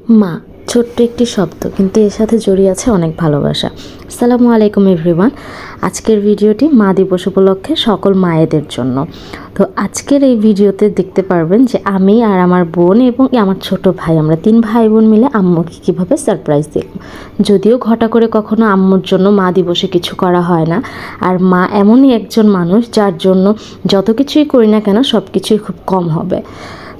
মা ছোট্ট একটি শব্দ, কিন্তু এর সাথে জড়িয়ে আছে অনেক ভালোবাসা। আসসালামু আলাইকুম এভরিওয়ান। আজকের ভিডিওটি মা দিবস উপলক্ষে সকল মায়েদের জন্য। তো আজকের এই ভিডিওতে দেখতে পারবেন যে আমি আর আমার বোন এবং আমার ছোট ভাই, আমরা 3 ভাই বোন মিলে আম্মুকে কীভাবে সারপ্রাইজ দিলাম। যদিও ঘটা করে কখনো আম্মুর জন্য মা দিবসে কিছু করা হয় না, আর মা এমনই একজন মানুষ যার জন্য যত কিছুই করি না কেন সব কিছুই খুব কম হবে।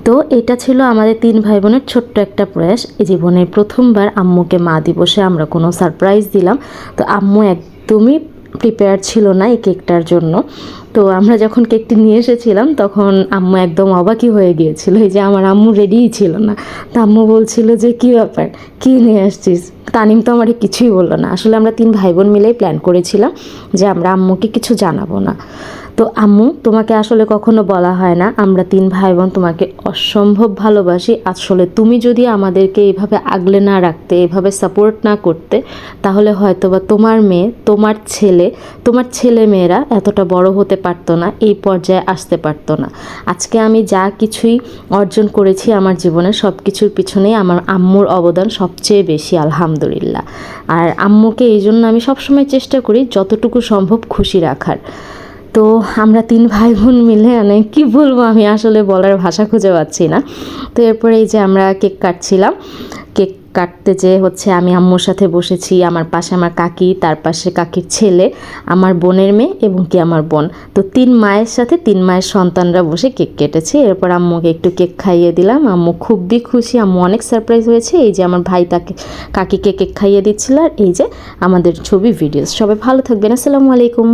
তো এটা ছিল আমাদের 3 ভাই বোনের ছোট্ট একটা প্রয়াস। এই জীবনের প্রথমবার আম্মুকে মা দিবসে আমরা কোনো সারপ্রাইজ দিলাম। তো আম্মু একদমই প্রিপেয়ার ছিল না এই কেকটার জন্য। তো আমরা যখন কেকটি নিয়ে এসেছিলাম তখন আম্মু একদম অবাকই হয়ে গিয়েছিল, এই যে আমার আম্মু রেডিই ছিল না। তো আম্মু বলছিল যে কী ব্যাপার, কী নিয়ে আসছিস? তানিম তো আমাকে কিছুই বললো না। আসলে আমরা 3 ভাই বোন মিলেই প্ল্যান করেছিলাম যে আমরা আম্মুকে কিছু জানাবো না। তো আম্মু, তোমাকে আসলে কখনো বলা হয় না আমরা 3 ভাই বোন তোমাকে অসম্ভব ভালোবাসি। আসলে তুমি যদি আমাদেরকে এইভাবে আগলে না রাখতে, এভাবে সাপোর্ট না করতে, তাহলে হয়তোবা তোমার মেয়ে, তোমার ছেলে মেয়েরা এতটা বড় হতে পারতো না, এই পর্যায়ে আসতে পারতো না। আজকে আমি যা কিছুই অর্জন করেছি আমার জীবনে, সব কিছুর পিছনেই আমার আম্মুর অবদান সবচেয়ে বেশি, আলহামদুলিল্লাহ। আর আম্মুকে এই জন্য আমি সবসময় চেষ্টা করি যতটুকু সম্ভব খুশি রাখার। তো আমরা 3 ভাই বোন মিলে কী বলবো, আমি আসলে বলার ভাষা খুঁজে পাচ্ছি না। তো এরপরে এই যে আমরা কেক কাটছিলাম, কেক কাটতে যেয়ে আমি আম্মুর সাথে বসেছি, আমার পাশে আমার কাকি, তার পাশে কাকির ছেলে, আমার বোনের মেয়ে এবং আমার বোন। তো 3 মায়ের সাথে 3 মায়ের সন্তানরা বসে কেক কেটেছে। এরপর আম্মুকে একটু কেক খাইয়ে দিলাম। আম্মু খুবই খুশি, আম্মু অনেক সারপ্রাইজ হয়েছে। এই যে আমার ভাই তাকে কাকিকে কেক খাইয়ে দিচ্ছিল। আর এই যে আমাদের ছবি ভিডিওস। সবাই ভালো থাকবেন। আসসালামু আলাইকুম।